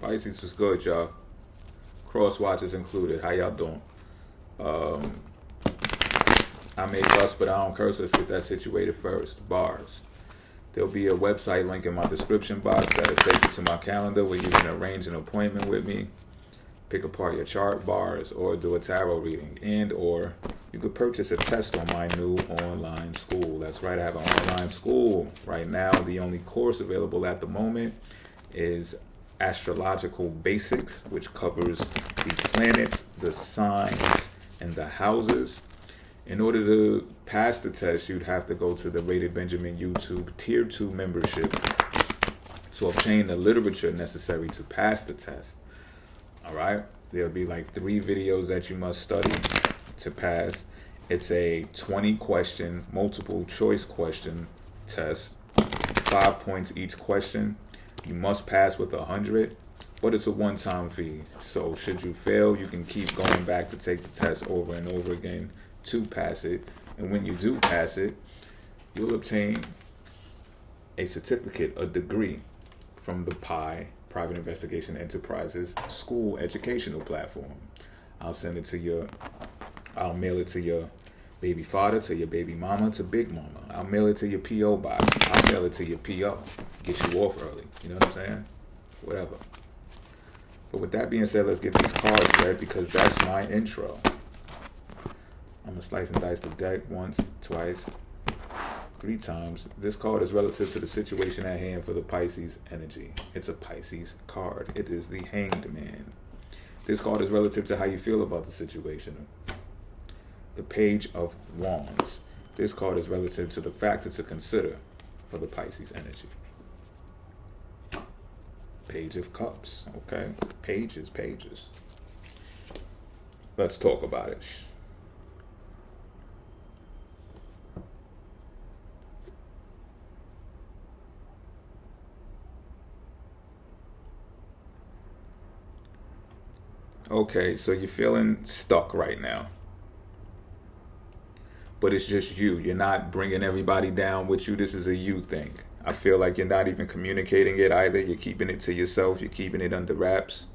Pisces was good, y'all. Cross watches included. How y'all doing? Um, I may cuss, but I don't curse. Let's get that situated first. Bars. There'll be a website link in my description box that'll take you to my calendar where you can arrange an appointment with me, pick apart your chart, bars, or do a tarot reading. And or you could purchase a test on my new online school. That's right, I have an online school right now. The only course available at the moment is Astrological Basics, which covers the planets, the signs, and the houses. In order to pass the test, you'd have to go to the Rated Benjamin YouTube Tier 2 membership to obtain the literature necessary to pass the test. All right? There'll be like 3 videos that you must study to pass. It's a 20-question, multiple choice question test, 5 points each question. You must pass with 100, but it's a one-time fee. So should you fail, you can keep going back to take the test over and over again to pass it. And when you do pass it, you'll obtain a certificate, a degree from the PI, Private Investigation Enterprises school educational platform. I'll mail it to your baby father, to your baby mama, to big mama. I'll mail it to your P.O. box. I'll mail it to your P.O. Get you off early. You know what I'm saying? Whatever. But with that being said, let's get these cards read because that's my intro. I'm going to slice and dice the deck once, twice, 3 times. This card is relative to the situation at hand for the Pisces energy. It's a Pisces card. It is the Hanged Man. This card is relative to how you feel about the situation. The Page of Wands. This card is relative to the factor to consider for the Pisces energy. Page of Cups. Okay? Pages. Let's talk about it. Okay, so you're feeling stuck right now. But it's just you. You're not bringing everybody down with you. This is a you thing. I feel like you're not even communicating it either. You're keeping it to yourself. You're keeping it under wraps.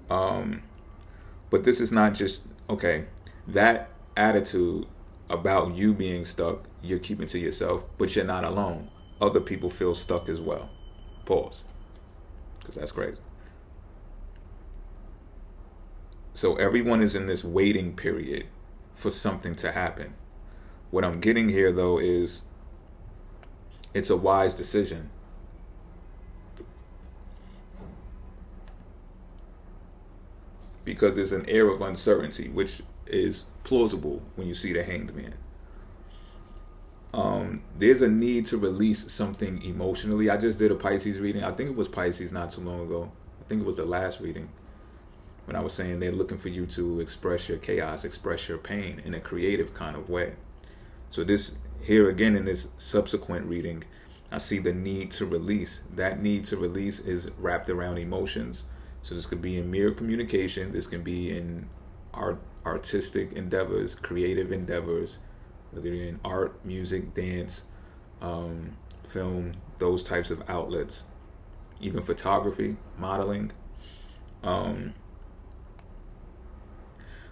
But this is not just, okay, that attitude about you being stuck, you're keeping to yourself, but you're not alone. Other people feel stuck as well. Pause. Because that's crazy. So everyone is in this waiting period for something to happen. What I'm getting here, though, is it's a wise decision. Because there's an air of uncertainty, which is plausible when you see the Hanged Man. There's a need to release something emotionally. I just did a Pisces reading. I think it was Pisces not too long ago. I think it was the last reading. When I was saying they're looking for you to express your chaos, express your pain in a creative kind of way. So this, here again in this subsequent reading, I see the need to release. That need to release is wrapped around emotions. So this could be in mere communication. This can be in artistic endeavors, creative endeavors, whether you're in art, music, dance, film, those types of outlets, even photography, modeling.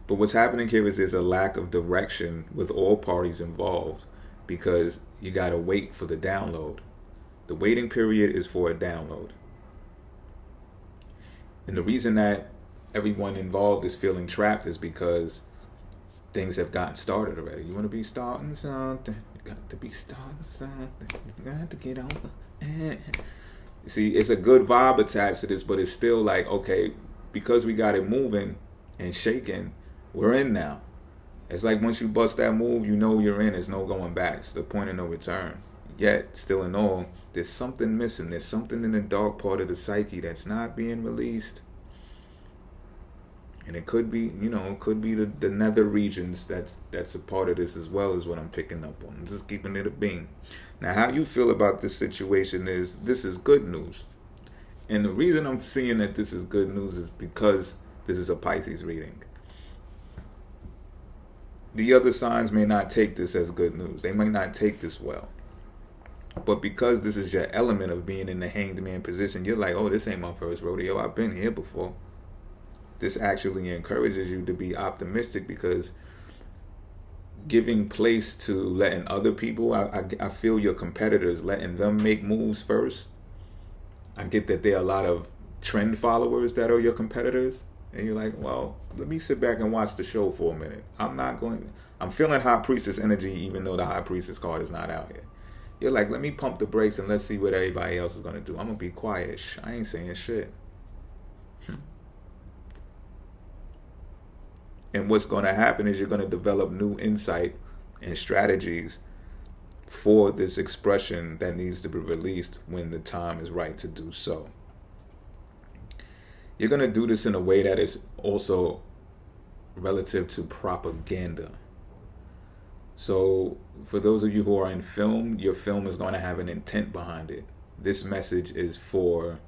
But what's happening here is there's a lack of direction with all parties involved because you got to wait for the download. The waiting period is for a download. And the reason that everyone involved is feeling trapped is because things have gotten started already. You want to be starting something. You got to be starting something. You got to get over. See, it's a good vibe attached to this, but it's still like, okay, because we got it moving and shaking, we're in now. It's like once you bust that move, you know you're in. There's no going back. It's the point of no return. Yet, still in all, there's something missing. There's something in the dark part of the psyche that's not being released. And it could be, it could be the nether regions that's a part of this as well, is what I'm picking up on. I'm just keeping it a beam. Now, how you feel about this situation is, this is good news. And the reason I'm seeing that this is good news is because this is a Pisces reading. The other signs may not take this as good news. They may not take this well. But because this is your element of being in the hanged man position, you're like, oh, this ain't my first rodeo. I've been here before. This actually encourages you to be optimistic, because giving place to letting other people, I feel your competitors, letting them make moves first. I get that there are a lot of trend followers that are your competitors, and you're like, well, let me sit back and watch the show for a minute. I'm feeling High Priestess energy, even though the High Priestess card is not out here. You're like, let me pump the brakes and let's see what everybody else is going to do. I'm going to be quiet. I ain't saying shit. And what's going to happen is you're going to develop new insight and strategies for this expression that needs to be released when the time is right to do so. You're going to do this in a way that is also relative to propaganda. So for those of you who are in film, your film is going to have an intent behind it. This message is for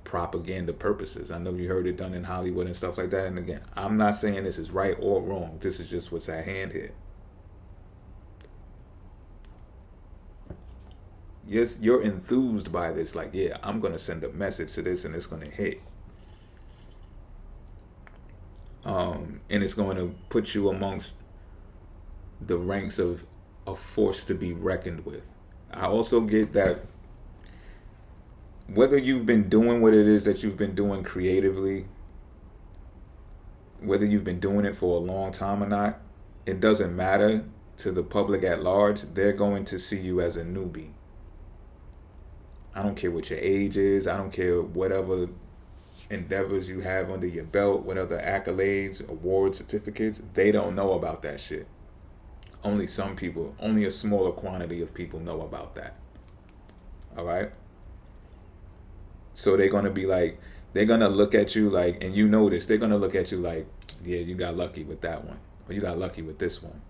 propaganda purposes. I know you heard it done in Hollywood and stuff like that. And again, I'm not saying this is right or wrong. This is just what's at hand here. Yes, you're enthused by this. Like, yeah, I'm going to send a message to this and it's going to hit. And it's going to put you amongst the ranks of a force to be reckoned with. I also get that whether you've been doing what it is that you've been doing creatively, whether you've been doing it for a long time or not, it doesn't matter to the public at large. They're going to see you as a newbie. I don't care what your age is. I don't care whatever endeavors you have under your belt, what other accolades, awards, certificates. They don't know about that shit. Only some people, only a smaller quantity of people know about that. All right? So they're going to be like, they're going to look at you like, and you know this, they're going to look at you like, yeah, you got lucky with that one. Or you got lucky with this one.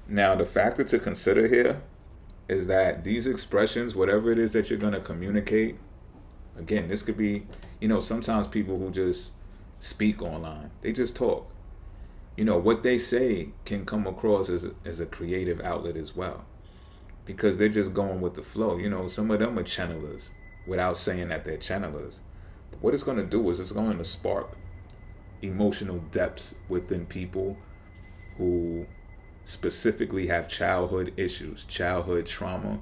Now, the factor to consider here is that these expressions, whatever it is that you're going to communicate, again, this could be, sometimes people who just speak online, they just talk. What they say can come across as a creative outlet as well, because they're just going with the flow. Some of them are channelers without saying that they're channelers. But what it's going to do is it's going to spark emotional depths within people who specifically have childhood issues, childhood trauma.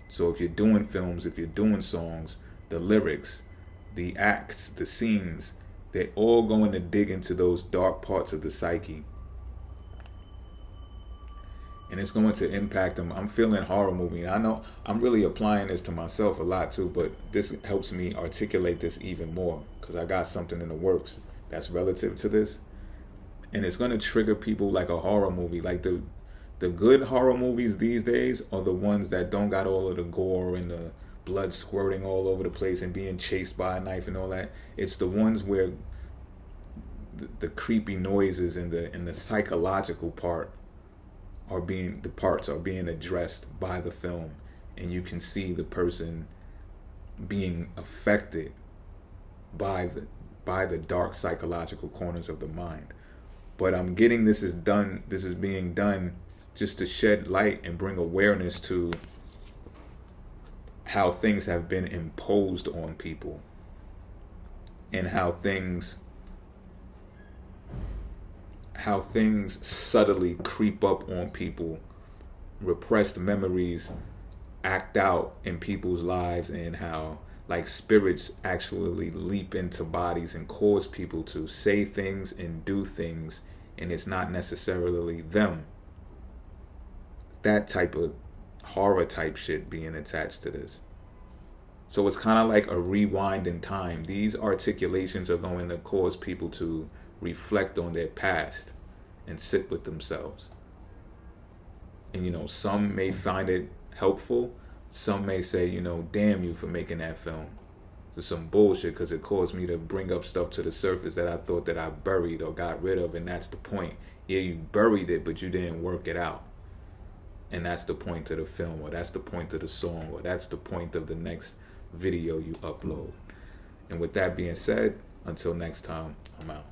So if you're doing films, if you're doing songs, the lyrics, the acts, the scenes, they're all going to dig into those dark parts of the psyche. And it's going to impact them. I'm feeling horror movie. I know I'm really applying this to myself a lot too, but this helps me articulate this even more because I got something in the works that's relative to this. And it's going to trigger people like a horror movie. Like the good horror movies these days are the ones that don't got all of the gore and the blood squirting all over the place and being chased by a knife and all that. It's the ones where the creepy noises and the psychological parts are being addressed by the film, and you can see the person being affected by the dark psychological corners of the mind. But I'm getting this is being done just to shed light and bring awareness to how things have been imposed on people and how things subtly creep up on people, repressed memories act out in people's lives, and how like spirits actually leap into bodies and cause people to say things and do things, and it's not necessarily them. That type of horror type shit being attached to this. So it's kind of like a rewind in time. These articulations are going to cause people to reflect on their past and sit with themselves. And some may find it helpful. Some may say, damn you for making that film. It's some bullshit because it caused me to bring up stuff to the surface that I thought that I buried or got rid of, and that's the point. Yeah, you buried it, but you didn't work it out. And that's the point of the film, or that's the point of the song, or that's the point of the next video you upload. And with that being said, until next time, I'm out.